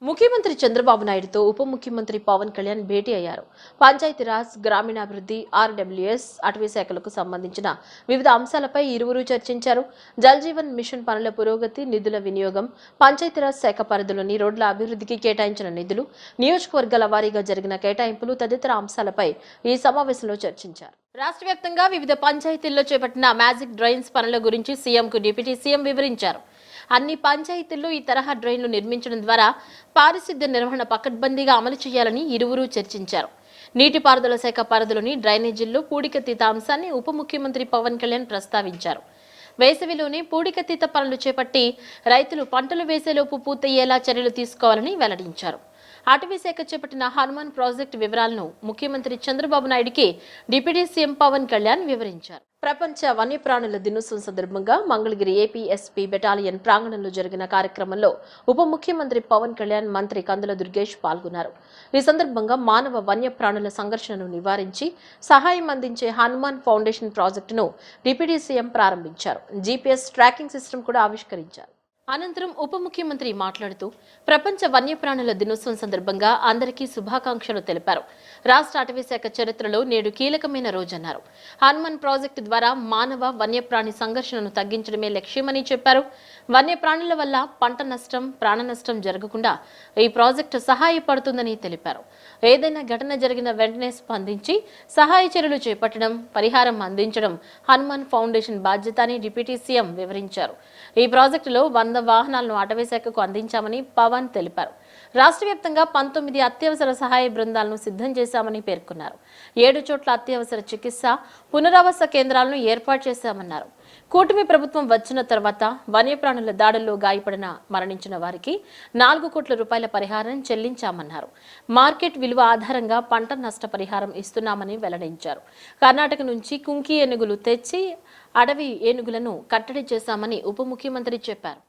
ముఖ్యమంత్రి చంద్రబాబు నాయుడుతో ఉప ముఖ్యమంత్రి పవన్ కళ్యాణ్ భేటీ అయ్యారు. పంచాయతీరాజ్, గ్రామీణాభివృద్ధి, ఆర్డబ్ల్యూఎస్, అటవీ శాఖలకు సంబంధించిన వివిధ అంశాలపై ఇరువురు చర్చించారు. జల్ జీవన్ మిషన్ పనుల పురోగతి, నిధుల వినియోగం, పంచాయతీరాజ్ శాఖ పరిధిలోని రోడ్ల అభివృద్ధికి కేటాయించిన నిధులు, నియోజకవర్గాల వారీగా జరిగిన కేటాయింపులు తదితర అంశాలపై ఈ సమావేశంలో చర్చించారు. రాష్ట్ర వ్యాప్తంగా వివిధ పంచాయతీల్లో చేపట్టిన మ్యాజిక్ డ్రైన్స్ పనుల గురించి సీఎంకు డిప్యూటీ సీఎం వివరించారు. అన్ని పంచాయతీల్లో ఈ తరహా డ్రైన్లు నిర్మించడం ద్వారా పారిశుద్ధ్య నిర్వహణ పకడ్బందీగా అమలు చేయాలని ఇరువురు చర్చించారు. నీటిపారుదల శాఖ పరిధిలోని డ్రైనేజీల్లో పూడికతీత అంశాన్ని ఉప ముఖ్యమంత్రి పవన్ కళ్యాణ్ ప్రస్తావించారు. వేసవిలోనే పూడికతీత పనులు చేపట్టి రైతులు పంటలు వేసేలోపు పూర్తయ్యేలా చర్యలు తీసుకోవాలని వెల్లడించారు. అటవీ శాఖ చేపట్టిన హనుమాన్ ప్రాజెక్టు వివరాలను ముఖ్యమంత్రి చంద్రబాబు నాయుడికి డిప్యూటీ సీఎం పవన్ కళ్యాణ్ వివరించారు. ప్రపంచ వన్యప్రాణుల దినోత్సవం సందర్భంగా మంగళగిరి ఏపీఎస్పీ బెటాలియన్ ప్రాంగణంలో జరిగిన కార్యక్రమంలో ఉప ముఖ్యమంత్రి పవన్ కళ్యాణ్, మంత్రి కందుల దుర్గేష్ పాల్గొన్నారు. ఈ సందర్భంగా మానవ వన్యప్రాణుల సంఘర్షణను నివారించి సహాయం అందించే హనుమాన్ ఫౌండేషన్ ప్రాజెక్టును డిప్యూటీ సీఎం ప్రారంభించారు. జీపీఎస్ ట్రాకింగ్ సిస్టమ్ కూడా ఆవిష్కరించారు. అనంతరం ఉప ముఖ్యమంత్రి మాట్లాడుతూ ప్రపంచ వన్యప్రాణుల దినోత్సవం సందర్భంగా అందరికీ శుభాకాంక్షలు తెలిపారు. రాష్ట్ర అటవీ శాఖ చరిత్రలో నేడు కీలకమైన రోజన్నారు. హనుమాన్ ప్రాజెక్టు ద్వారా మానవ వన్యప్రాణి సంఘర్షణను తగ్గించడమే లక్ష్యమని చెప్పారు. వన్యప్రాణుల వల్ల పంట నష్టం, ప్రాణ నష్టం జరగకుండా ఈ ప్రాజెక్టు సహాయపడుతుందని తెలిపారు. ఏదైనా ఘటన జరిగిన వెంటనే స్పందించి సహాయ చర్యలు చేపట్టడం, పరిహారం అందించడం హనుమాన్ ఫౌండేషన్ బాధ్యత అని డిప్యూటీ సీఎం వివరించారు. ఈ ప్రాజెక్టులో 100 వాహనాలను అటవీ శాఖకు అందించామని పవన్ తెలిపారు. రాష్ట్ర వ్యాప్తంగా 19 అత్యవసర సహాయ బృందాలను సిద్ధం చేశామని పేర్కొన్నారు. 7 చోట్ల అత్యవసర చికిత్స, పునరావాస కేంద్రాలను ఏర్పాటు చేశామన్నారు. కూటమి ప్రభుత్వం వచ్చిన తర్వాత వన్యప్రాణుల దాడుల్లో గాయపడిన, మరణించిన వారికి 4 కోట్ల రూపాయల పరిహారం చెల్లించామన్నారు. మార్కెట్ విలువ ఆధారంగా పంట నష్ట పరిహారం ఇస్తున్నామని వెల్లడించారు. కర్ణాటక నుంచి కుంకి ఏనుగులు తెచ్చి అడవి ఏనుగులను కట్టడి చేశామని ఉప ముఖ్యమంత్రి చెప్పారు.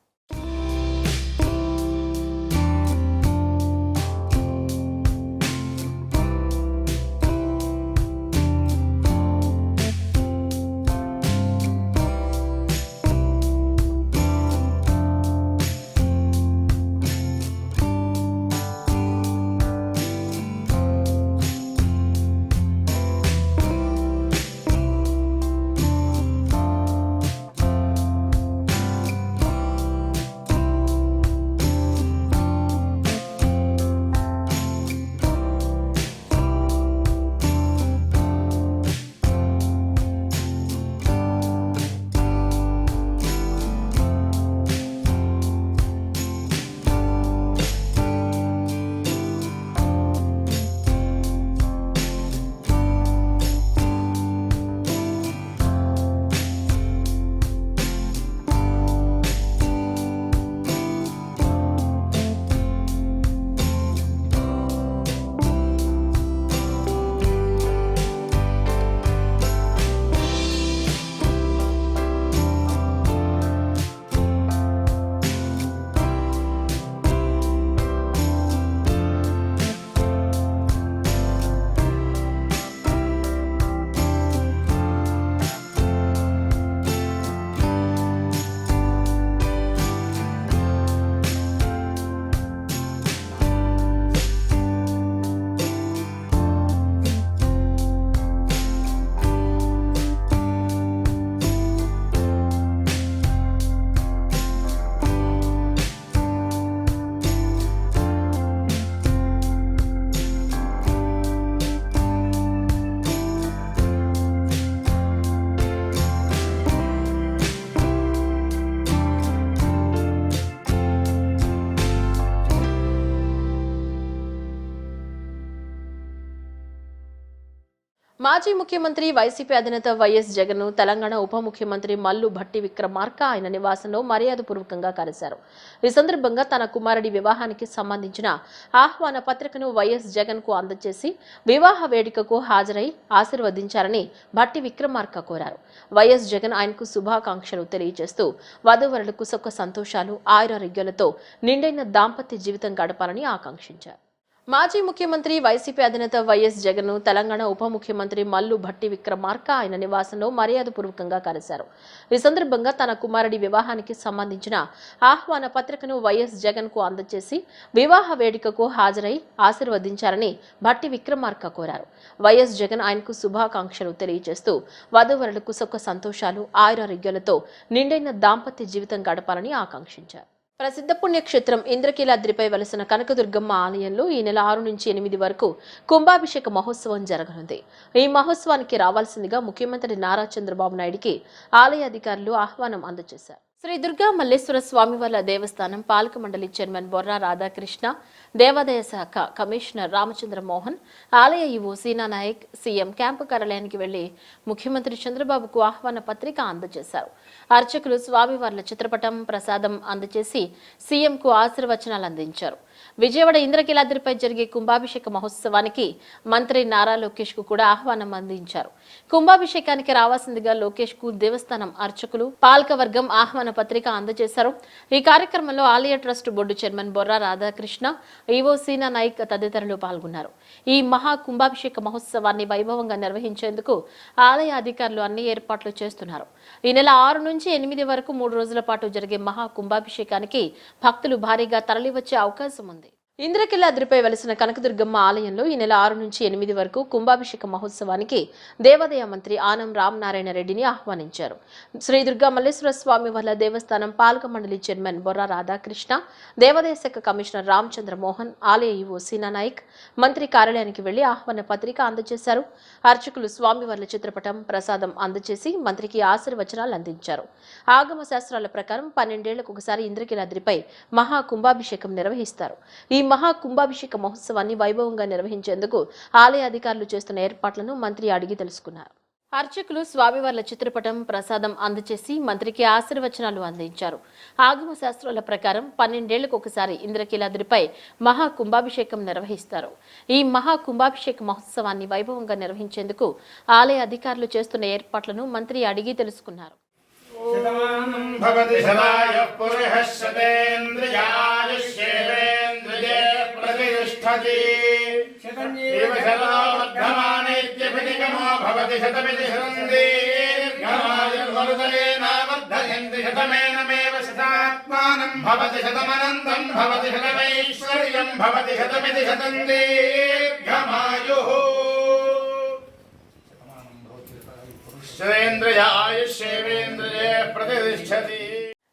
మాజీ ముఖ్యమంత్రి వైసీపీ అధినేత వైఎస్ జగన్ తెలంగాణ ఉప ముఖ్యమంత్రి మల్లు భట్టి విక్రమార్క ఆయన నివాసంలో మర్యాదపూర్వకంగా కలిశారు. ఈ సందర్భంగా తన కుమారుడి వివాహానికి సంబంధించిన ఆహ్వాన పత్రికను వైఎస్ జగన్ కు అందజేసి వివాహ వేడుకకు హాజరై ఆశీర్వదించారని భట్టి విక్రమార్క కోరారు. వైఎస్ జగన్ ఆయనకు శుభాకాంక్షలు తెలియజేస్తూ వధూవరులకు సుఖ సంతోషాలు, ఆయురారోగ్యాలతో నిండైన దాంపత్య జీవితం గడపాలని ఆకాంక్షించారు. మాజీ ముఖ్యమంత్రి వైసీపీ అధినేత వైఎస్ జగన్ తెలంగాణ ఉప ముఖ్యమంత్రి మల్లు భట్టి విక్రమార్క ఆయన నివాసంలో మర్యాదపూర్వకంగా కలిశారు. ఈ సందర్భంగా తన కుమారుడి వివాహానికి సంబంధించిన ఆహ్వాన పత్రికను వైఎస్ జగన్ కు అందజేసి వివాహ వేడుకకు హాజరై ఆశీర్వదించారని భట్టి విక్రమార్క కోరారు. వైఎస్ జగన్ ఆయనకు శుభాకాంక్షలు తెలియజేస్తూ వధూవరులకు సుఖ సంతోషాలు ఆయురారోగ్యాలతో నిండైన దాంపత్య జీవితం గడపాలని ఆకాంక్షించారు. ప్రసిద్ధ పుణ్యక్షేత్రం ఇంద్రకీలాద్రిపై వెలసిన కనకదుర్గమ్మ ఆలయంలో ఈ నెల 6 నుంచి 8 వరకు కుంభాభిషేక మహోత్సవం జరగనుంది. ఈ మహోత్సవానికి రావాల్సిందిగా ముఖ్యమంత్రి నారా చంద్రబాబు నాయుడికి ఆలయ అధికారులు ఆహ్వానం అందజేశారు. శ్రీ దుర్గా మల్లేశ్వర స్వామివార్ల దేవస్థానం పాలక మండలి చైర్మన్ బొర్రా రాధాకృష్ణ, దేవాదాయ శాఖ కమిషనర్ రామచంద్ర మోహన్, ఆలయ EO Seena Naik CM camp కార్యాలయానికి వెళ్లి ముఖ్యమంత్రి చంద్రబాబుకు ఆహ్వాన పత్రిక అందజేశారు. అర్చకులు స్వామివార్ల చిత్రపటం ప్రసాదం అందజేసి సీఎంకు ఆశీర్వచనాలు అందించారు. విజయవాడ ఇంద్రకీలాద్రిపై జరిగే కుంభాభిషేక మహోత్సవానికి మంత్రి నారా లోకేష్ కు కూడా ఆహ్వానం అందించారు. కుంభాభిషేకానికి రావాల్సిందిగా లోకేష్ కు దేవస్థానం అర్చకులు పాలకవర్గం ఆహ్వాన పత్రిక అందజేశారు. ఈ కార్యక్రమంలో ఆలయ trust board chairman Borra Radhakrishna, EO Seena Naik తదితరులు పాల్గొన్నారు. ఈ మహా కుంభాభిషేక మహోత్సవాన్ని వైభవంగా నిర్వహించేందుకు ఆలయ అధికారులు అన్ని ఏర్పాట్లు చేస్తున్నారు. ఈ నెల 6 నుంచి 8 వరకు 3 రోజుల పాటు జరిగే మహా కుంభాభిషేకానికి భక్తులు భారీగా తరలివచ్చే అవకాశం ఉంది. ఇంద్రకీలాద్రిపై వెలసిన కనకదుర్గమ్మ ఆలయంలో ఈ నెల 6 నుంచి 8 వరకు కుంభాభిషేక మహోత్సవానికి దేవాదాయ మంత్రి ఆనం రామనారాయణ రెడ్డిని ఆహ్వానించారు. శ్రీ దుర్గా మల్లేశ్వర స్వామి వార్ల దేవస్థానం పాలక మండలి చైర్మన్ బొర్రా రాధాకృష్ణ, దేవాదాయ శాఖ కమిషనర్ రామచంద్ర మోహన్, ఆలయ ఈవో సీనా నాయక్ మంత్రి కార్యాలయానికి వెళ్లి ఆహ్వాన పత్రిక అందజేశారు. అర్చకులు స్వామివార్ల చిత్రపటం ప్రసాదం అందజేసి మంత్రికి ఆశీర్వచనాలు అందించారు. ఆగమ శాస్త్రాల ప్రకారం 12 ఏళ్లకు ఒకసారి ఇంద్రకీలాద్రిపై మహా కుంభాభిషేకం నిర్వహిస్తారు. ఈ మహా కుంభాభిషేక మహోత్సవాన్ని వైభవంగా నిర్వహించేందుకు ఆలయ అధికారులు చేస్తున్న ఏర్పాట్లను మంత్రి అడిగి తెలుసుకున్నారు. అర్చకులు స్వామివార్ల చిత్రపటం ప్రసాదం అందజేసి మంత్రికి ఆశీర్వచనాలు అందించారు. ఆగమ శాస్త్రాల ప్రకారం 12 ఏళ్లకు ఒకసారి ఇంద్రకీలాద్రిపై మహా కుంభాభిషేకం నిర్వహిస్తారు. ఈ మహా కుంభాభిషేక మహోత్సవాన్ని వైభవంగా నిర్వహించేందుకు ఆలయ అధికారులు చేస్తున్న ఏర్పాట్లను మంత్రి అడిగి తెలుసుకున్నారు.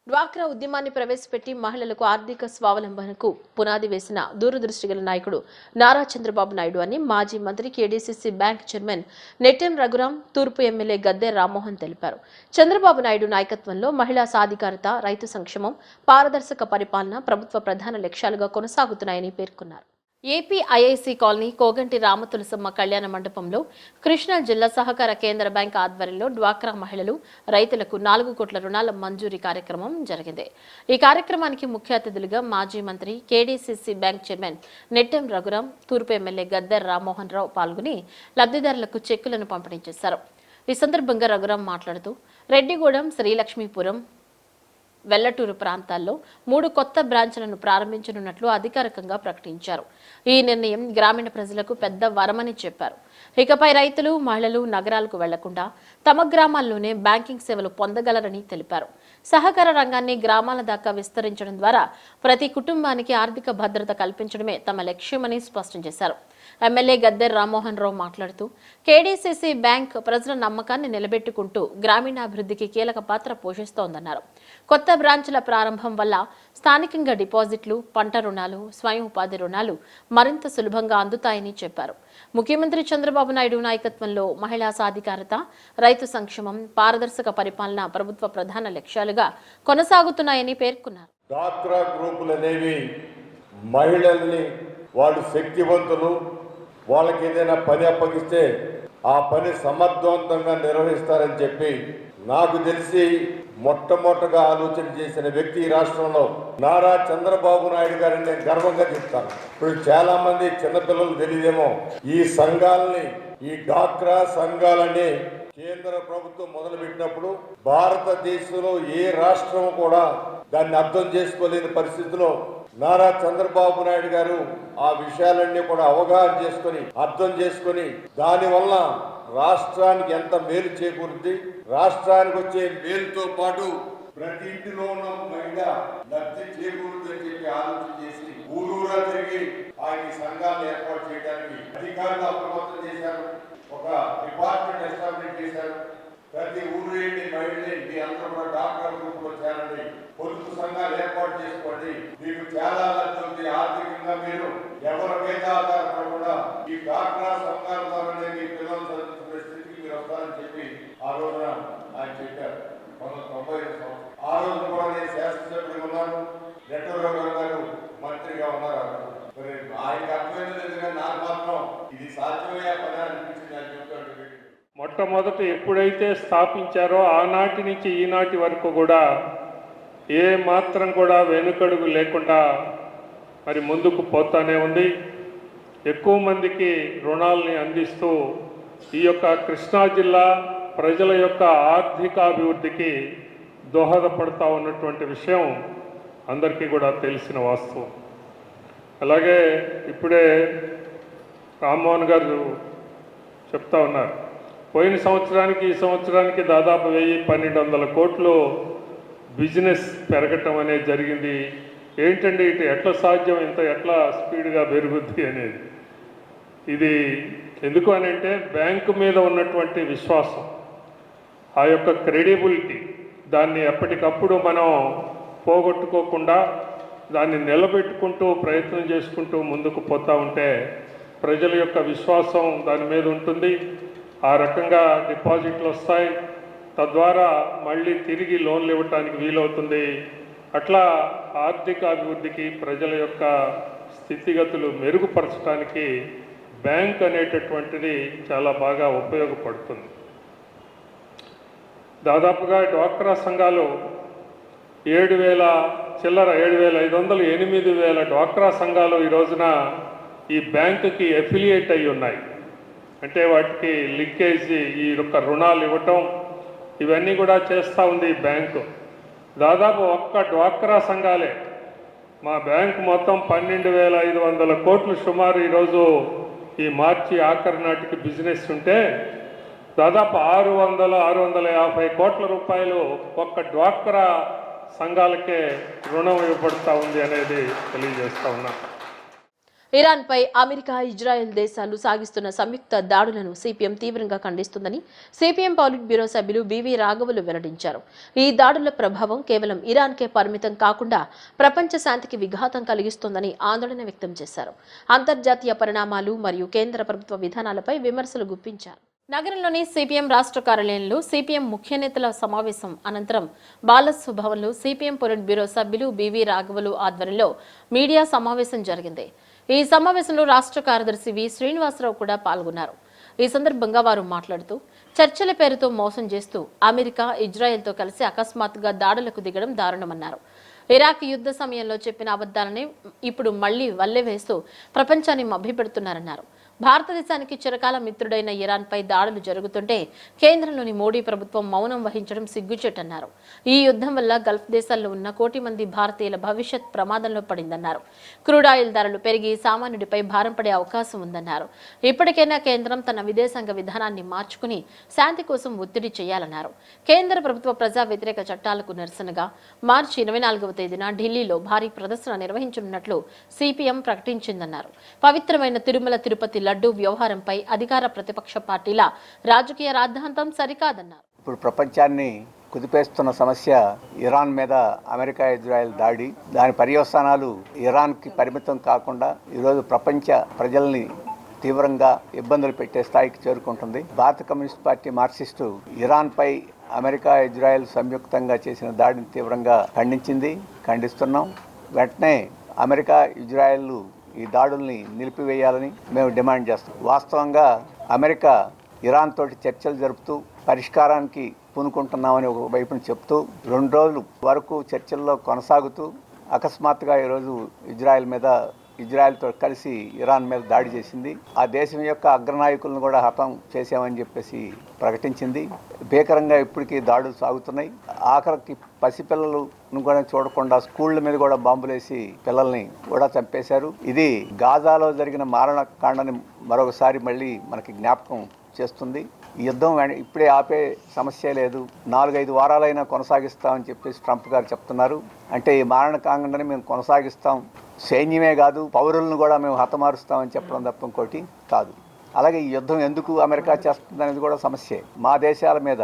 డ్వాక్రా ఉద్యమాన్ని ప్రవేశపెట్టి మహిళలకు ఆర్థిక స్వావలంబనకు పునాది వేసిన దూరదృష్టి గల నాయకుడు నారా చంద్రబాబు నాయుడు అని మాజీ మంత్రి KDCC bank chairman Nettem Raghuram, తూర్పు ఎమ్మెల్యే గద్దె రామ్మోహన్ తెలిపారు. చంద్రబాబు నాయుడు నాయకత్వంలో మహిళా సాధికారత, రైతు సంక్షేమం, పారదర్శక పరిపాలన ప్రభుత్వ ప్రధాన లక్ష్యాలుగా కొనసాగుతున్నాయని పేర్కొన్నారు. AP IIC colony Koganti Ramatulasamma కళ్యాణ మండపంలో కృష్ణా జిల్లా సహకార కేంద్ర బ్యాంక్ ఆధ్వర్యంలో డ్వాక్రా మహిళలు, రైతులకు 4 కోట్ల రుణాల మంజూరీ కార్యక్రమం జరిగింది. ఈ కార్యక్రమానికి ముఖ్య అతిథులుగా మాజీ మంత్రి KDCC bank chairman Nettem Raghuram, తూర్పు ఎమ్మెల్యే గద్దె రామ్మోహన్ రావు పాల్గొని లబ్ధిదారులకు చెక్కులను పంపిణీ చేశారు. ఈ సందర్భంగా రఘురాం మాట్లాడుతూ రెడ్డిగూడెం, శ్రీలక్ష్మీపురం, వెల్లటూరు ప్రాంతాల్లో 3 కొత్త బ్రాంచ్లను ప్రారంభించనున్నట్లు అధికారికంగా ప్రకటించారు. ఈ నిర్ణయం గ్రామీణ ప్రజలకు పెద్ద వరమని చెప్పారు. ఇకపై రైతులు, మహిళలు నగరాలకు వెళ్లకుండా తమ గ్రామాల్లోనే బ్యాంకింగ్ సేవలు పొందగలరని తెలిపారు. సహకార రంగాన్ని గ్రామాల దాకా విస్తరించడం ద్వారా ప్రతి కుటుంబానికి ఆర్థిక భద్రత కల్పించడమే తమ లక్ష్యమని స్పష్టం చేశారు. ఎమ్మెల్యే గద్దె రామ్మోహన్ రావు మాట్లాడుతూ కేడీసీసీ బ్యాంక్ ప్రజల నమ్మకాన్ని నిలబెట్టుకుంటూ గ్రామీణాభివృద్ధికి కీలక పాత్ర పోషిస్తోందన్నారు. కొత్త బ్రాంచ్ల ప్రారంభం వల్ల స్థానికంగా డిపాజిట్లు, పంట రుణాలు, స్వయం ఉపాధి రుణాలు మరింత సులభంగా అందుతాయని చెప్పారు. ముఖ్యమంత్రి చంద్రబాబు నాయుడు నాయకత్వంలో మహిళా సాధికారత, రైతు సంక్షేమం, పారదర్శక పరిపాలన ప్రభుత్వ ప్రధాన లక్ష్యాలుగా కొనసాగుతున్నాయని పేర్కొన్నారు. డ్వాక్రా గ్రూపులు అనేవి మహిళల్ని వాళ్ళు శక్తివంతులు, వాళ్ళకి ఏదైనా పని అప్పగిస్తే ఆ పని సమర్థవంతంగా నిర్వహిస్తారని చెప్పి నాకు తెలిసి మొట్టమొదటగా ఆలోచన చేసిన వ్యక్తి ఈ రాష్ట్రంలో నారా చంద్రబాబు నాయుడు గారిని నేను గర్వంగా చెప్తాను. ఇప్పుడు చాలా మంది చిన్నపిల్లలు తెలియదేమో, ఈ సంఘాలని, ఈ డ్వాక్రా సంఘాలని కేంద్ర ప్రభుత్వం మొదలుపెట్టినప్పుడు భారతదేశంలో ఏ రాష్ట్రం కూడా దాన్ని అర్థం చేసుకోలేని పరిస్థితిలో నారా చంద్రబాబు నాయుడు గారు ఆ విషయాలన్నీ కూడా అవగాహన చేసుకొని అర్థం చేసుకొని దానివల్ల రాష్ట్రానికి ఎంత మేలు చేకూరుద్ది, రాష్ట్రానికి వచ్చే మేలుతో పాటు ప్రతి ఇంటిలో ఉన్న మహిళ లబ్ధి చేకూరుతుందని చెప్పి ఆలోచన చేసి ఊరూరా తిరిగి ఆయన సంఘాలను ఏర్పాటు చేయడానికి అధికారులు అప్రమత్తం చేశారు. ఒక డిపార్ట్మెంట్ ఎస్టాబ్లిష్ చేశారు. ప్రతి ఊరు ఏంటి మహిళని మీ అందరూ కూడా డాక్టర్ గ్రూప్ లో చేరండి, పొదుపు సంఘాలు ఏర్పాటు చేసుకోండి, మీకు చాలా లబ్ధి ఉంది. ఆర్థికంగా మీరు ఎవరి మీద ఆధారపడకుండా ఈ డాక్టర్ సంఘాల ద్వారానే మీ పిల్లలు చదువుతున్న స్థితికి మీరు వస్తారని చెప్పి ఆ రోజున ఆయన చెప్పారు. 1995 సంవత్సరం ఆ రోజు కూడా నేను శాసనసభ్యుడిగా ఉన్నాను, రెడ్డిరావు గారు మంత్రిగా ఉన్నారు. మరి ఆయనకు అర్థమైనది కానీ నాకు మాత్రం ఇది సాధ్యమయ్యే పని అనిపించింది అని చెప్తాడు. మొట్టమొదట ఎప్పుడైతే స్థాపించారో ఆనాటి నుంచి ఈనాటి వరకు కూడా ఏ మాత్రం కూడా వెనుకడుగు లేకుండా మరి ముందుకు పోతానే ఉంది. ఎక్కువ మందికి రుణాలని అందిస్తూ ఈ యొక్క కృష్ణా జిల్లా ప్రజల యొక్క ఆర్థికాభివృద్ధికి దోహదపడతా ఉన్నటువంటి విషయం అందరికీ కూడా తెలిసిన వాస్తవం. అలాగే ఇప్పుడే రామ్మోహన్ గారు చెప్తా ఉన్నారు, పోయిన సంవత్సరానికి ఈ సంవత్సరానికి దాదాపు 1000-1200 కోట్లు బిజినెస్ పెరగటం అనేది జరిగింది. ఏంటంటే ఇటు ఎట్లా సాధ్యం, ఇంత ఎట్లా స్పీడ్గా పెరుగుద్ది అనేది. ఇది ఎందుకు అని అంటే బ్యాంకు మీద ఉన్నటువంటి విశ్వాసం, ఆ యొక్క క్రెడిబిలిటీ, దాన్ని ఎప్పటికప్పుడు మనం పోగొట్టుకోకుండా దాన్ని నిలబెట్టుకుంటూ ప్రయత్నం చేసుకుంటూ ముందుకు పోతూ ఉంటే ప్రజల యొక్క విశ్వాసం దాని మీద ఉంటుంది. ఆ రకంగా డిపాజిట్లు వస్తాయి, తద్వారా మళ్ళీ తిరిగి లోన్లు ఇవ్వటానికి వీలవుతుంది. అట్లా ఆర్థిక అభివృద్ధికి ప్రజల యొక్క స్థితిగతులు మెరుగుపరచడానికి బ్యాంక్ అనేటటువంటిది చాలా బాగా ఉపయోగపడుతుంది. దాదాపుగా డ్వాక్రా సంఘాలు 7,000 చిల్లర 7,500 8,000 డ్వాక్రా సంఘాలు ఈ రోజున ఈ బ్యాంకుకి ఎఫిలియేట్ అయి ఉన్నాయి. అంటే వాటికి లింకేజ్, ఈ యొక్క రుణాలు ఇవ్వటం ఇవన్నీ కూడా చేస్తూ ఉంది ఈ బ్యాంకు. దాదాపు ఒక్క డ్వాక్రా సంఘాలే మా బ్యాంకు మొత్తం 12,500 కోట్లు సుమారు ఈరోజు ఈ మార్చి ఆఖరి నాటికి బిజినెస్ ఉంటే దాదాపు 600-650 కోట్ల రూపాయలు ఒక్క డ్వాక్రా సంఘాలకే రుణం ఇవ్వబడుతూ ఉంది అనేది తెలియజేస్తా ఉన్నా. ఇరాన్పై అమెరికా, ఇజ్రాయెల్ దేశాలు సాగిస్తున్న సంయుక్త దాడులను సిపిఎం తీవ్రంగా ఖండిస్తుందని సిపిఎం పాలిట్ బ్యూరో సభ్యులు బివి రాఘవులు వెల్లడించారు. ఈ దాడుల ప్రభావం కేవలం ఇరాన్కే పరిమితం కాకుండా ప్రపంచ శాంతికి విఘాతం కలిగిస్తోందని ఆందోళన వ్యక్తం చేశారు. అంతర్జాతీయ పరిణామాలు మరియు కేంద్ర ప్రభుత్వ విధానాలపై విమర్శలు గుప్పించారు. నగరంలోని సిపిఎం రాష్ట్ర కార్యాలయంలో సిపిఎం ముఖ్య నేతల సమావేశం అనంతరం బాలస్సు భవన్లో సిపిఎం పొలిట్ బ్యూరో సభ్యులు బివి రాఘవులు ఆధ్వర్యంలో మీడియా సమావేశం జరిగింది. ఈ సమావేశంలో రాష్ట్ర కార్యదర్శి వి శ్రీనివాసరావు కూడా పాల్గొన్నారు. ఈ సందర్భంగా వారు మాట్లాడుతూ చర్చల పేరుతో మోసం చేస్తూ అమెరికా, ఇజ్రాయెల్తో కలిసి అకస్మాత్తుగా దాడులకు దిగడం దారుణమన్నారు. ఇరాక్ యుద్ధ సమయంలో చెప్పిన అబద్ధాలని ఇప్పుడు మళ్లీ వల్లె వేస్తూ ప్రపంచాన్ని మభ్యపెడుతున్నారన్నారు. భారతదేశానికి చిరకాల మిత్రుడైన ఇరాన్పై దాడులు జరుగుతుంటే కేంద్రంలోని మోడీ ప్రభుత్వం మౌనం వహించడం సిగ్గుచేటన్నారు. ఈ యుద్ధం వల్ల గల్ఫ్ దేశాల్లో ఉన్న 1 కోటి మంది భారతీయుల భవిష్యత్ ప్రమాదంలో పడిందన్నారు. క్రూడ్ ఆయిల్ ధరలు పెరిగి సామాన్యుడిపై భారం పడే అవకాశం ఉందన్నారు. ఇప్పటికైనా కేంద్రం తన విదేశాంగ విధానాన్ని మార్చుకుని శాంతి కోసం ఒత్తిడి చేయాలన్నారు. కేంద్ర ప్రభుత్వ ప్రజా వ్యతిరేక చట్టాలకు నిరసనగా మార్చి 24వ తేదీన ఢిల్లీలో భారీ ప్రదర్శన నిర్వహించనున్నట్లు సిపిఎం ప్రకటించిందన్నారు. పవిత్రమైన తిరుమల తిరుపతి లడ్డూ వ్యవహారంపై అధికార ప్రతిపక్ష పార్టీల రాజకీయ రాద్ధాంతం సరికాదన్నారు. ఇప్పుడు ప్రపంచాన్ని కుదిపేస్తున్న సమస్య ఇరాన్ మీద అమెరికా, ఇజ్రాయెల్ దాడి, దాని పర్యవసానాలు ఇరాన్కి పరిమితం కాకుండా ఈరోజు ప్రపంచ ప్రజల్ని తీవ్రంగా ఇబ్బందులు పెట్టే స్థాయికి చేరుకుంటుంది. భారత కమ్యూనిస్ట్ పార్టీ మార్క్సిస్టు ఇరాన్పై అమెరికా, ఇజ్రాయెల్ సంయుక్తంగా చేసిన దాడిని తీవ్రంగా ఖండిస్తున్నాం. వెంటనే అమెరికా, ఇజ్రాయెల్ ఈ దాడుల్ని నిలిపివేయాలని మేము డిమాండ్ చేస్తాం. వాస్తవంగా అమెరికా ఇరాన్ తోటి చర్చలు జరుపుతూ పరిష్కారానికి పూనుకుంటున్నామని ఒక వైపున చెప్తూ 2 రోజుల వరకు చర్చల్లో కొనసాగుతూ అకస్మాత్తుగా ఈరోజు ఇజ్రాయెల్తో కలిసి ఇరాన్ మీద దాడి చేసింది. ఆ దేశం యొక్క అగ్రనాయకులను కూడా హతం చేశామని చెప్పేసి ప్రకటించింది. భీకరంగా ఇప్పటికీ దాడులు సాగుతున్నాయి. ఆఖరికి పసిపిల్లలు కూడా చూడకుండా స్కూళ్ళ మీద కూడా బాంబులేసి పిల్లల్ని కూడా చంపేశారు. ఇది గాజాలో జరిగిన మారణకాండని మరొకసారి మళ్ళీ మనకి జ్ఞాపకం చేస్తుంది. ఈ యుద్ధం ఇప్పుడే ఆపే సమస్య లేదు, 4-5 వారాలైనా కొనసాగిస్తామని చెప్పేసి ట్రంప్ గారు చెప్తున్నారు. అంటే ఈ మారణకాండని మేము కొనసాగిస్తాం, సైన్యమే కాదు పౌరులను కూడా మేము హతమారుస్తామని చెప్పడం తప్ప ఇంకోటి కాదు. అలాగే ఈ యుద్ధం ఎందుకు అమెరికా చేస్తుంది అనేది కూడా సమస్యే. మా దేశాల మీద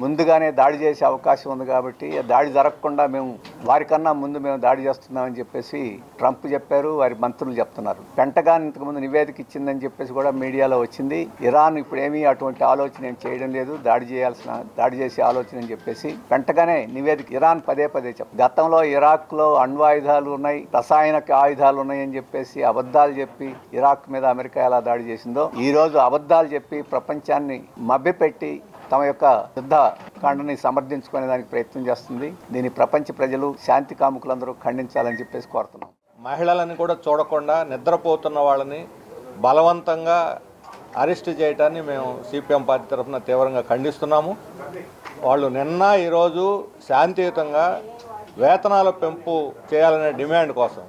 ముందుగానే దాడి చేసే అవకాశం ఉంది కాబట్టి దాడి జరగకుండా మేము వారికన్నా ముందు మేము దాడి చేస్తున్నామని చెప్పేసి ట్రంప్ చెప్పారు, వారి మంత్రులు చెప్తున్నారు. పెంటగాన్ ఇంతకుముందు నివేదిక ఇచ్చిందని చెప్పేసి కూడా మీడియాలో వచ్చింది. ఇరాన్ ఇప్పుడు ఏమీ అటువంటి ఆలోచన ఏం చేయడం లేదు, దాడి చేసే ఆలోచన అని చెప్పేసి పెంటగానే నివేదిక ఇరాన్ పదే చెప్పారు. గతంలో ఇరాక్లో అణ్వాయుధాలు ఉన్నాయి, రసాయనిక ఆయుధాలు ఉన్నాయని చెప్పేసి అబద్ధాలు చెప్పి ఇరాక్ మీద అమెరికా ఎలా దాడి చేసిందో ఈ రోజు అబద్ధాలు చెప్పి ప్రపంచాన్ని మభ్యపెట్టి తమ యొక్క యుద్ధ కాండని సమర్థించుకునే దానికి ప్రయత్నం చేస్తుంది. దీన్ని ప్రపంచ ప్రజలు, శాంతి కాముకులందరూ ఖండించాలని చెప్పేసి కోరుతున్నాం. మహిళలని కూడా చూడకుండా నిద్రపోతున్న వాళ్ళని బలవంతంగా అరెస్ట్ చేయడాన్ని మేము సిపిఎం పార్టీ తరఫున తీవ్రంగా ఖండిస్తున్నాము. వాళ్ళు నిన్న ఈరోజు శాంతియుతంగా వేతనాల పెంపు చేయాలనే డిమాండ్ కోసం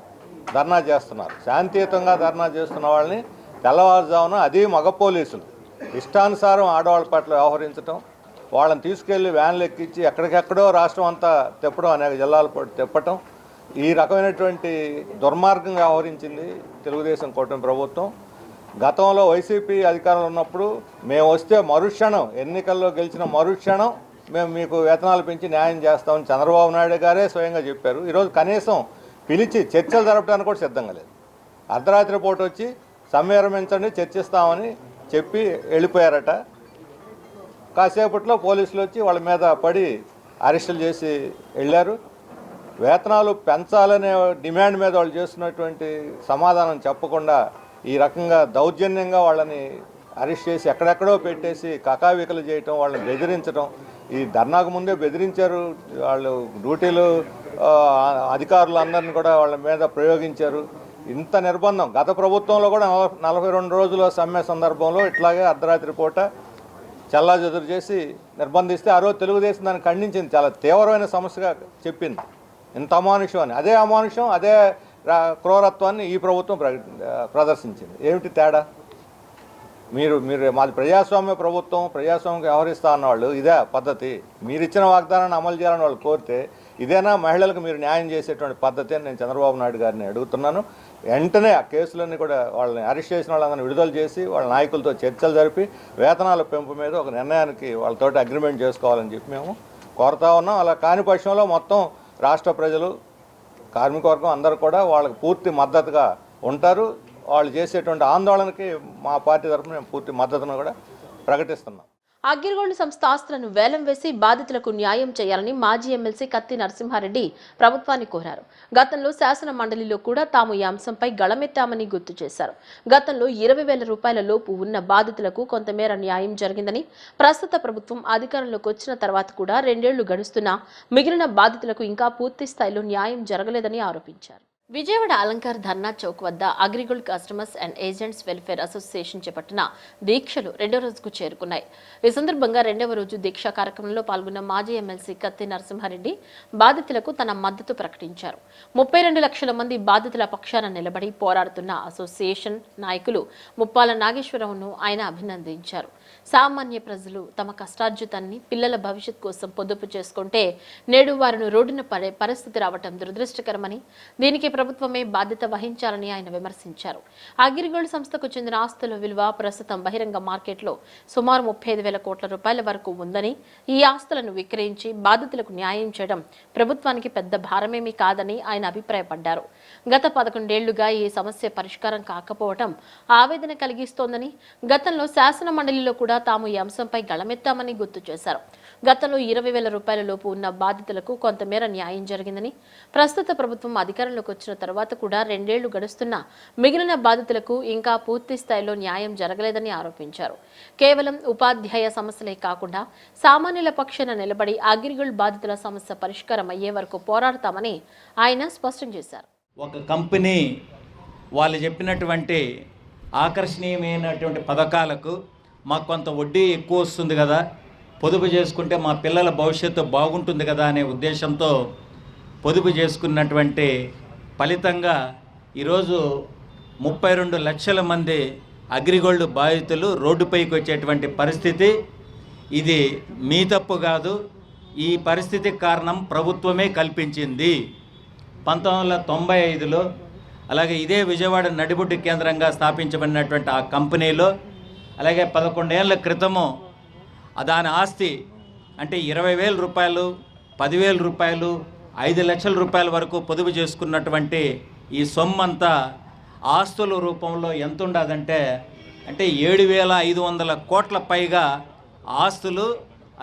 ధర్నా చేస్తున్నారు. శాంతియుతంగా ధర్నా చేస్తున్న వాళ్ళని తెల్లవారుజామున అది మగ పోలీసులు ఇష్టానుసారం ఆడవాళ్ళ పట్ల వ్యవహరించడం, వాళ్ళని తీసుకెళ్లి వ్యాన్లు ఎక్కించి ఎక్కడికెక్కడో రాష్ట్రం అంతా తిప్పడం, అనేక జిల్లాల పాటు తిప్పటం, ఈ రకమైనటువంటి దుర్మార్గంగా వ్యవహరించింది తెలుగుదేశం కూటమి ప్రభుత్వం. గతంలో వైసీపీ అధికారంలో ఉన్నప్పుడు మేము వస్తే మరుక్షణం, ఎన్నికల్లో గెలిచిన మరుక్షణం మేము మీకు వేతనాలు పెంచి న్యాయం చేస్తామని చంద్రబాబు నాయుడు గారే స్వయంగా చెప్పారు. ఈరోజు కనీసం పిలిచి చర్చలు జరపడానికి కూడా సిద్ధంగా లేదు. అర్ధరాత్రి పూట వచ్చి సమ్మె విరమించండి, చర్చిస్తామని చెప్పి వెళ్ళిపోయారట. కాసేపట్లో పోలీసులు వచ్చి వాళ్ళ మీద పడి అరెస్టులు చేసి వెళ్ళారు. వేతనాలు పెంచాలనే డిమాండ్ మీద వాళ్ళు చేస్తున్నటువంటి సమాధానం చెప్పకుండా ఈ రకంగా దౌర్జన్యంగా వాళ్ళని అరెస్ట్ చేసి ఎక్కడెక్కడో పెట్టేసి కకావికలు చేయటం, వాళ్ళని బెదిరించడం. ఈ ధర్నాకు ముందే బెదిరించారు, వాళ్ళు డ్యూటీలు అధికారులందరినీ కూడా వాళ్ళ మీద ప్రయోగించారు. ఇంత నిర్బంధం గత ప్రభుత్వంలో కూడా 42 రోజుల సమ్మె సందర్భంలో ఇట్లాగే అర్ధరాత్రి పూట చల్లాచెదురు చేసి నిర్బంధిస్తే ఆ రోజు తెలుగుదేశం దాన్ని ఖండించింది, చాలా తీవ్రమైన సమస్యగా చెప్పింది. ఇంత అమానుషం అని. అదే అమానుషం, అదే క్రూరత్వాన్ని ఈ ప్రభుత్వం ప్రదర్శించింది. ఏమిటి తేడా? మీరు మాది ప్రజాస్వామ్య ప్రభుత్వం, ప్రజాస్వామ్యం వ్యవహరిస్తా అన్నవాళ్ళు ఇదే పద్ధతి, మీరు ఇచ్చిన వాగ్దానాన్ని అమలు చేయాలని వాళ్ళు కోరితే ఇదేనా మహిళలకు మీరు న్యాయం చేసేటువంటి పద్ధతి అని నేను చంద్రబాబు నాయుడు గారిని అడుగుతున్నాను. వెంటనే ఆ కేసులన్నీ కూడా వాళ్ళని అరెస్ట్ చేసిన వాళ్ళందరినీ విడుదల చేసి వాళ్ళ నాయకులతో చర్చలు జరిపి వేతనాల పెంపు మీద ఒక నిర్ణయానికి వాళ్ళతోటి అగ్రిమెంట్ చేసుకోవాలని చెప్పి మేము కోరుతా ఉన్నాం. అలా కాని పక్షంలో మొత్తం రాష్ట్ర ప్రజలు, కార్మిక వర్గం అందరూ కూడా వాళ్ళకి పూర్తి మద్దతుగా ఉంటారు. వాళ్ళు చేసేటువంటి ఆందోళనకి మా పార్టీ తరఫున మేము పూర్తి మద్దతును కూడా ప్రకటిస్తున్నాం. అగ్రిగోల్డ్ సంస్థ ఆస్తులను వేలం వేసి బాధితులకు న్యాయం చేయాలని మాజీ ఎమ్మెల్సీ కత్తి నరసింహారెడ్డి ప్రభుత్వాన్ని కోరారు. గతంలో శాసన మండలిలో కూడా తాము ఈ అంశంపై గళమెత్తామని గుర్తు చేశారు. గతంలో 20,000 రూపాయల లోపు ఉన్న బాధితులకు కొంతమేర న్యాయం జరిగిందని, ప్రస్తుత ప్రభుత్వం అధికారంలోకి వచ్చిన తర్వాత కూడా 2 ఏళ్లు గడుస్తున్నా మిగిలిన బాధితులకు ఇంకా పూర్తి స్థాయిలో న్యాయం జరగలేదని ఆరోపించారు. విజయవాడ అలంకార్ ధర్నా చౌక్ వద్ద AgriGold customers and agents welfare association చేపట్టిన దీక్షలు 2వ రోజుకు చేరుకున్నాయి. ఈ సందర్భంగా 2వ రోజు దీక్షా కార్యక్రమంలో పాల్గొన్న మాజీ ఎమ్మెల్సీ కత్తి నరసింహారెడ్డి బాధితులకు తన మద్దతు ప్రకటించారు. 32 లక్షల మంది బాధితుల పక్షాన నిలబడి పోరాడుతున్న అసోసియేషన్ నాయకులు ముప్పాల నాగేశ్వరరావును ఆయన అభినందించారు. సామాన్య ప్రజలు తమ కష్టార్జితాన్ని పిల్లల భవిష్యత్ కోసం పొదుపు చేసుకుంటే నేడు వారిని రోడ్డున పడే పరిస్థితి రావటం దురదృష్టకరమని, దీనికి ప్రభుత్వమే బాధ్యత వహించాలని ఆయన విమర్శించారు. అగ్రిగోల్డ్ సంస్థకు చెందిన ఆస్తుల విలువ ప్రస్తుతం బహిరంగ మార్కెట్లో సుమారు 35,000 కోట్ల రూపాయల వరకు ఉందని, ఈ ఆస్తులను విక్రయించి బాధితులకు న్యాయం చేయడం ప్రభుత్వానికి పెద్ద భారమేమీ కాదని ఆయన అభిప్రాయపడ్డారు. గత 11 ఏళ్లుగా ఈ సమస్య పరిష్కారం కాకపోవడం ఆవేదన కలిగిస్తోందని, గతంలో శాసన మండలిలో కూడా తాము ఈ అంశంపై గళమెత్తామని గుర్తు చేశారు. గతంలో 20,000 రూపాయల లోపు ఉన్న బాధితులకు కొంతమేర న్యాయం జరిగిందని, ప్రస్తుత ప్రభుత్వం అధికారంలోకి వచ్చిన తర్వాత కూడా 2 ఏళ్లు గడుస్తున్నా మిగిలిన బాధితులకు ఇంకా పూర్తి స్థాయిలో న్యాయం జరగలేదని ఆరోపించారు. కేవలం ఉపాధ్యాయ సమస్యలే కాకుండా సామాన్యుల పక్షాన నిలబడి అగ్రిగోల్డ్ బాధితుల సమస్య పరిష్కారం అయ్యే వరకు పోరాడతామని ఆయన స్పష్టం చేశారు. ఒక కంపెనీ వాళ్ళు చెప్పినటువంటి ఆకర్షణీయమైనటువంటి పథకాలకు మాకు కొంత వడ్డీ ఎక్కువ వస్తుంది కదా, పొదుపు చేసుకుంటే మా పిల్లల భవిష్యత్తు బాగుంటుంది కదా అనే ఉద్దేశంతో పొదుపు చేసుకున్నటువంటి ఫలితంగా ఈరోజు 32 లక్షల మంది అగ్రిగోల్డ్ బాధితులు రోడ్డుపైకి వచ్చేటువంటి పరిస్థితి. ఇది మీ తప్పు కాదు, ఈ పరిస్థితికి కారణం ప్రభుత్వమే కల్పించింది. 1995లో అలాగే ఇదే విజయవాడ నడిబొడ్డు కేంద్రంగా స్థాపించబడినటువంటి ఆ కంపెనీలో అలాగే 11 ఏళ్ల క్రితము దాని ఆస్తి అంటే 20,000 రూపాయలు, 10,000 రూపాయలు, 5 లక్షల రూపాయల వరకు పొదుపు చేసుకున్నటువంటి ఈ సొమ్మంతా ఆస్తుల రూపంలో ఎంత ఉండదంటే 7,500 కోట్ల పైగా ఆస్తులు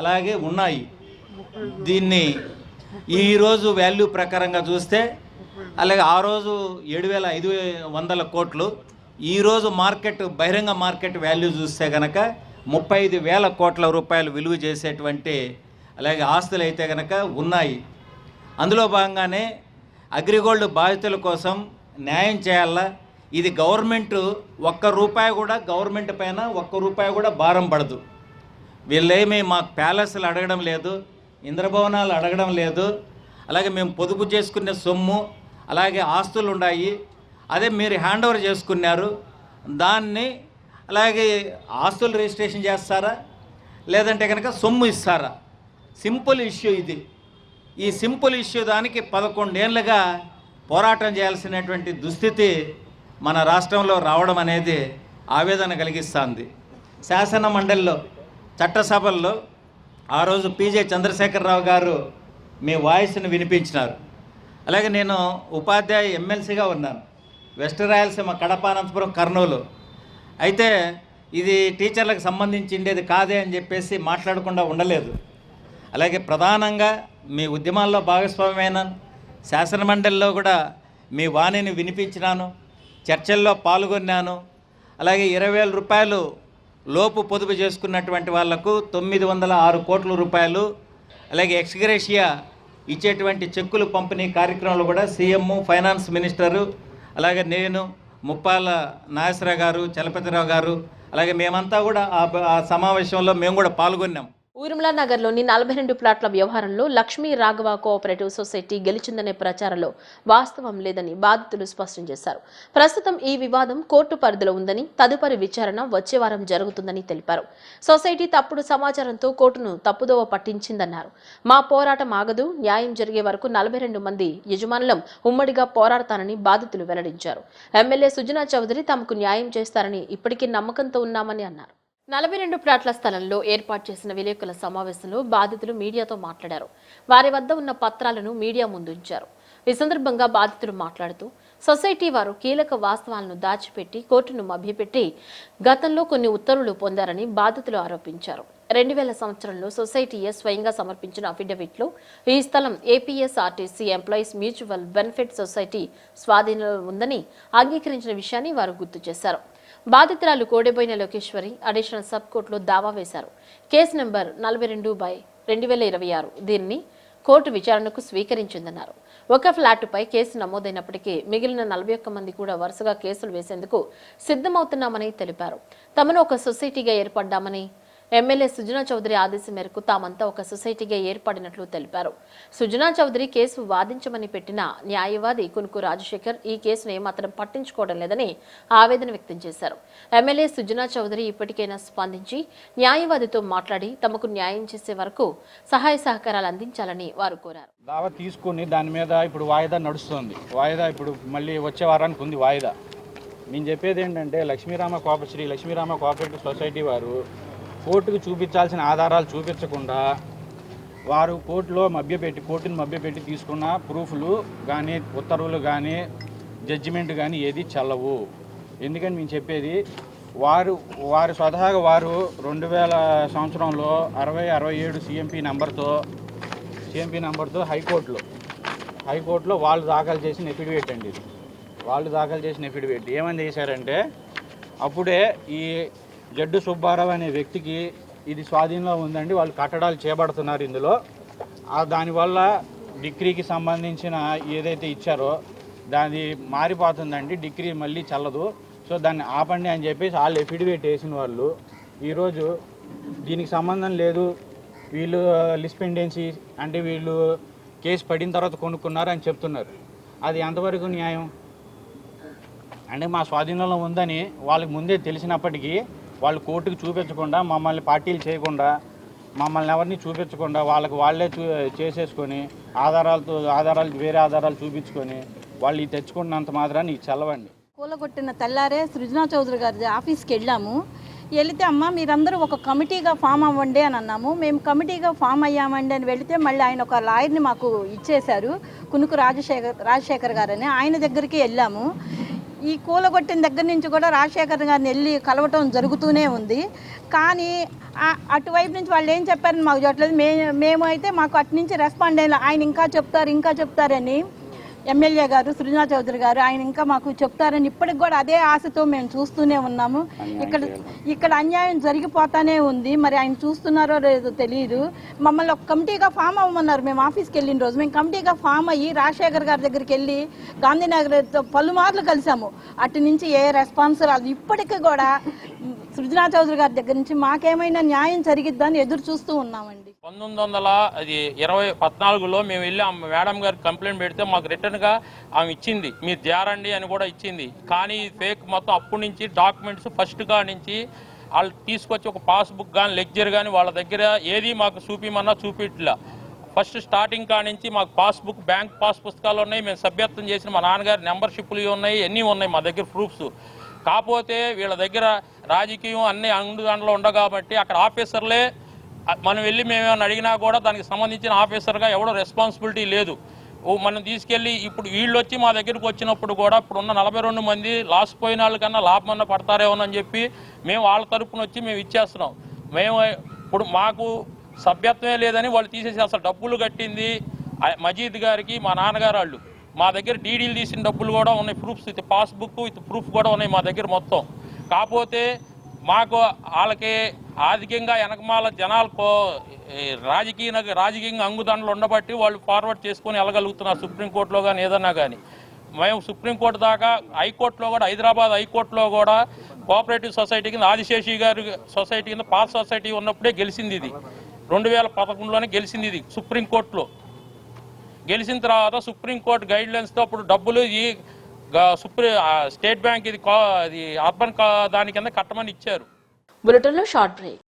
అలాగే ఉన్నాయి. దీన్ని ఈరోజు వాల్యూ ప్రకారంగా చూస్తే అలాగే ఆ రోజు 7,500 కోట్లు, ఈరోజు మార్కెట్ బహిరంగ మార్కెట్ వాల్యూ చూస్తే కనుక 35,000 కోట్ల రూపాయలు విలువ చేసేటువంటి అలాగే ఆస్తులు అయితే కనుక ఉన్నాయి. అందులో భాగంగానే అగ్రిగోల్డ్ బాధితుల కోసం న్యాయం చేయాలా. ఇది గవర్నమెంట్ ₹1 కూడా గవర్నమెంట్ పైన ₹1 కూడా భారం పడదు. వీళ్ళేమీ మాకు ప్యాలెస్లు అడగడం లేదు, ఇంద్రభవనాలు అడగడం లేదు. అలాగే మేము పొదుపు చేసుకునే సొమ్ము అలాగే ఆస్తులు ఉన్నాయి, అదే మీరు హ్యాండ్ ఓవర్ చేసుకున్నారు, దాన్ని అలాగే ఆస్తులు రిజిస్ట్రేషన్ చేస్తారా లేదంటే కనుక సొమ్ము ఇస్తారా? సింపుల్ ఇష్యూ ఇది. ఈ సింపుల్ ఇష్యూ దానికి 11 ఏళ్ళుగా పోరాటం చేయాల్సినటువంటి దుస్థితి మన రాష్ట్రంలో రావడం అనేది ఆవేదన కలిగిస్తుంది. శాసన మండలిలో చట్టసభల్లో ఆ రోజు పీజే చంద్రశేఖరరావు గారు మీ వాయిస్ని వినిపించినారు. అలాగే నేను ఉపాధ్యాయ ఎమ్మెల్సీగా ఉన్నాను, వెస్ట్ రాయలసీమ, కడప, అనంతపురం, కర్నూలు. అయితే ఇది టీచర్లకు సంబంధించిండేది కాదే అని చెప్పేసి మాట్లాడకుండా ఉండలేదు. అలాగే ప్రధానంగా మీ ఉద్యమాల్లో భాగస్వామ్యమైనాను, శాసనమండలిలో కూడా మీ వాణిని వినిపించినాను, చర్చల్లో పాల్గొన్నాను. అలాగే 20,000 రూపాయలు లోపు పొదుపు చేసుకున్నటువంటి వాళ్లకు 906 కోట్ల రూపాయలు అలాగే ఎక్స్గ్రేషియా ఇచ్చేటువంటి చెక్కులు పంపిణీ కార్యక్రమాలు కూడా సీఎం, ఫైనాన్స్ మినిస్టరు, అలాగే నేను, ముప్పాల నాగేశ్వరరావు గారు, చలపతిరావు గారు, అలాగే మేమంతా కూడా ఆ సమావేశంలో మేము కూడా పాల్గొన్నాం. ఊర్మిళ నగర్లోని 42 ప్లాట్ల వ్యవహారంలో లక్ష్మీ రాఘవ కోఆపరేటివ్ సొసైటీ గెలిచిందనే ప్రచారంలో వాస్తవం లేదని బాధితులు స్పష్టం చేశారు. ప్రస్తుతం ఈ వివాదం కోర్టు పరిధిలో ఉందని, తదుపరి విచారణ వచ్చే వారం జరుగుతుందని తెలిపారు. సొసైటీ తప్పుడు సమాచారంతో కోర్టును తప్పుదోవ పట్టించిందన్నారు. మా పోరాటం ఆగదు, న్యాయం జరిగే వరకు 42 మంది యజమానులం ఉమ్మడిగా పోరాడతానని బాధితులు వెల్లడించారు. ఎమ్మెల్యే సుజనా చౌదరి తమకు న్యాయం చేస్తారని ఇప్పటికీ నమ్మకంతో ఉన్నామని అన్నారు. 42 ప్లాట్ల స్థలంలో ఏర్పాటు చేసిన విలేకరుల సమావేశంలో బాధితులు మీడియాతో మాట్లాడారు. వారి వద్ద ఉన్న పత్రాలను మీడియా ముందుంచారు. ఈ సందర్భంగా బాధితులు మాట్లాడుతూ సొసైటీ వారు కీలక వాస్తవాలను దాచిపెట్టి కోర్టును మభ్యపెట్టి గతంలో కొన్ని ఉత్తర్వులు పొందారని బాధితులు ఆరోపించారు. 2000 సంవత్సరంలో సొసైటీయే స్వయంగా సమర్పించిన అఫిడవిట్లో ఈ స్థలం APSRTC employees mutual benefit society స్వాధీనంలో ఉందని అంగీకరించిన విషయాన్ని వారు గుర్తు చేశారు. బాధితురాలు కోడెబోయిన లోకేశ్వరి అడిషనల్ సబ్ కోర్టులో దావా వేశారు. Case number 42/2026. దీన్ని కోర్టు విచారణకు స్వీకరించిందన్నారు. ఒక ఫ్లాటుపై కేసు నమోదైనప్పటికీ మిగిలిన 41 మంది కూడా వరుసగా కేసులు వేసేందుకు సిద్ధమవుతున్నామని తెలిపారు. తమను ఒక సొసైటీగా ఏర్పడ్డామని, ఎమ్మెల్యే సుజనా చౌదరి ఆదేశం మేరకు తామంతా ఒక సొసైటీగా ఏర్పడినట్లు తెలిపారు. సుజనా చౌదరి కేసు వాదించమని పెట్టిన న్యాయవాది కునుకు రాజశేఖర్ ఈ కేసును ఏమాత్రం పట్టించుకోవడం లేదని ఆవేదన వ్యక్తం చేశారు. ఎమ్మెల్యే సుజనా చౌదరి ఇప్పటికైనా స్పందించి న్యాయవాదితో మాట్లాడి తమకు న్యాయం చేసే వరకు సహాయ సహకారాలు అందించాలని వారు కోరారు. దావా తీసుకుని దాని మీద ఇప్పుడు వాయిదా నడుస్తుంది. వాయిదా ఇప్పుడు మళ్ళీ వచ్చే వారానికి ఉంది వాయిదా. నేను చెప్పేది ఏంటంటే శ్రీ లక్ష్మీరామ కోఆపరేటివ్ సొసైటీ వారు కోర్టుకు చూపించాల్సిన ఆధారాలు చూపించకుండా వారు కోర్టును మభ్యపెట్టి తీసుకున్న ప్రూఫ్లు కానీ, ఉత్తర్వులు కానీ, జడ్జిమెంట్ కానీ ఏది చెల్లవు. ఎందుకని మేము చెప్పేది, వారు స్వతహాగా వారు 2000 సంవత్సరంలో 60-67 సిఎంపి నెంబర్తో హైకోర్టులో వాళ్ళు దాఖలు చేసిన ఎఫిడవిట్ అండి. ఇది వాళ్ళు దాఖలు చేసిన ఎఫిడవిట్ ఏమని చేశారంటే, అప్పుడే ఈ జడ్డు సుబ్బారావు అనే వ్యక్తికి ఇది స్వాధీనంలో ఉందండి, వాళ్ళు కట్టడాలు చేపడుతున్నారు ఇందులో, దానివల్ల డిగ్రీకి సంబంధించిన ఏదైతే ఇచ్చారో దాన్ని మారిపోతుందండి, డిగ్రీ మళ్ళీ చల్లదు, సో దాన్ని ఆపండి అని చెప్పేసి వాళ్ళు ఎఫిడవిట్ వేసిన వాళ్ళు ఈరోజు దీనికి సంబంధం లేదు, వీళ్ళు లిస్పెండెన్సీ అంటే వీళ్ళు కేసు పడిన తర్వాత కొనుక్కున్నారు అని చెప్తున్నారు. అది ఎంతవరకు న్యాయం? అంటే మా స్వాధీనంలో ఉందని వాళ్ళకి ముందే తెలిసినప్పటికీ వాళ్ళు కోర్టుకు చూపించకుండా, మమ్మల్ని పార్టీలు చేయకుండా, మమ్మల్ని ఎవరిని చూపించకుండా వాళ్ళే చేసేసుకొని ఆధారాలు వేరే ఆధారాలు చూపించుకొని వాళ్ళు ఇది తెచ్చుకున్నంత మాత్రాన్ని ఇది చల్లవండి. కూలగొట్టిన తెల్లారే సృజనా చౌదరి గారి ఆఫీస్కి వెళ్ళాము. వెళితే అమ్మ మీరందరూ ఒక కమిటీగా ఫామ్ అవ్వండి అని అన్నాము. మేము కమిటీగా ఫామ్ అయ్యామండి అని వెళితే మళ్ళీ ఆయన ఒక లాయర్ని మాకు ఇచ్చేశారు, కునుకు రాజశేఖర్ గారని. ఆయన దగ్గరికి వెళ్ళాము. ఈ కూలగొట్టిన దగ్గర నుంచి కూడా రాజశేఖర్ గారిని వెళ్ళి కలవటం జరుగుతూనే ఉంది. కానీ అటువైపు నుంచి వాళ్ళు ఏం చెప్పారని మాకు చూడలేదు. మేము అయితే మాకు అటు నుంచి రెస్పాండ్ అయ్యాలి. ఆయన ఇంకా చెప్తారని ఎమ్మెల్యే గారు సృజనా చౌదరి గారు ఆయన ఇంకా మాకు చెప్తారని ఇప్పటికి కూడా అదే ఆశతో మేము చూస్తూనే ఉన్నాము. ఇక్కడ అన్యాయం జరిగిపోతానే ఉంది. మరి ఆయన చూస్తున్నారో లేదో తెలియదు. మమ్మల్ని ఒక కమిటీగా ఫామ్ అవ్వమన్నారు. మేము ఆఫీస్కి వెళ్ళిన రోజు మేము కమిటీగా ఫామ్ అయ్యి రాజశేఖర్ గారి దగ్గరికి వెళ్ళి గాంధీనగర్తో పలుమార్లు కలిసాము. అటు నుంచి ఏ రెస్పాన్స్ రాదు. ఇప్పటికీ కూడా సృజనా చౌదరి గారి దగ్గర నుంచి మాకేమైనా న్యాయం జరిగిద్దని ఎదురు చూస్తూ ఉన్నామండి. 1914లో మేము వెళ్ళి ఆ మేడం గారికి కంప్లైంట్ పెడితే మాకు రిటర్న్గా ఆమె ఇచ్చింది, మీరు జారండి అని కూడా ఇచ్చింది. కానీ ఫేక్ మొత్తం అప్పటి నుంచి డాక్యుమెంట్స్ ఫస్ట్ గా నుంచి వాళ్ళు తీసుకొచ్చి ఒక పాస్బుక్ కానీ లెక్చర్ కానీ వాళ్ళ దగ్గర ఏది మాకు చూపిమన్నా చూపిట్లా. ఫస్ట్ స్టార్టింగ్ కా నుంచి మాకు పాస్బుక్, బ్యాంక్ పాస్ పుస్తకాలు ఉన్నాయి, మేము సభ్యత్వం చేసిన మా నాన్నగారి మెంబర్షిప్లు ఉన్నాయి, అన్నీ ఉన్నాయి మా దగ్గర ప్రూఫ్స్. కాకపోతే వీళ్ళ దగ్గర రాజకీయం అన్ని అండుదండలు ఉండవు కాబట్టి అక్కడ ఆఫీసర్లే మనం వెళ్ళి మేమేమైనా అడిగినా కూడా దానికి సంబంధించిన ఆఫీసర్గా ఎవడో రెస్పాన్సిబిలిటీ లేదు. మనం తీసుకెళ్ళి ఇప్పుడు వీళ్ళు వచ్చి మా దగ్గరికి వచ్చినప్పుడు కూడా ఇప్పుడున్న 42 మంది లాస్ పోయిన వాళ్ళకన్నా లాభమన్నా పడతారేమోనని చెప్పి మేము వాళ్ళ తరపున వచ్చి మేము ఇచ్చేస్తున్నాం. మేము ఇప్పుడు మాకు సభ్యత్వమే లేదని వాళ్ళు తీసేసి అసలు డబ్బులు కట్టింది మజీద్ గారికి మా నాన్నగారు వాళ్ళు. మా దగ్గర డీడీలు తీసిన డబ్బులు కూడా ఉన్నాయి, proofs with passbook with proof కూడా ఉన్నాయి మా దగ్గర మొత్తం. కాకపోతే మాకు వాళ్ళకి ఆర్థికంగా వెనకమాల జనాలకు రాజకీయంగా అంగుదండలు ఉండబట్టి వాళ్ళు ఫార్వర్డ్ చేసుకొని వెళ్ళగలుగుతున్నారు సుప్రీంకోర్టులో కానీ ఏదన్నా కానీ. మేము సుప్రీంకోర్టు దాకా హైకోర్టులో కూడా హైదరాబాద్ హైకోర్టులో కూడా కోఆపరేటివ్ సొసైటీ కింద ఆదిశేషి గారి సొసైటీ కింద పాస్ సొసైటీ ఉన్నప్పుడే గెలిచింది. ఇది 2011లోనే గెలిచింది. ఇది సుప్రీంకోర్టులో గెలిచిన తర్వాత సుప్రీంకోర్టు గైడ్ లైన్స్తో అప్పుడు డబ్బులు ఈ స్టేట్ బ్యాంక్ ఇది అర్బన్ దాని కింద కట్టమని ఇచ్చారు. బులెటిన్లో షార్ట్ బ్రేక్.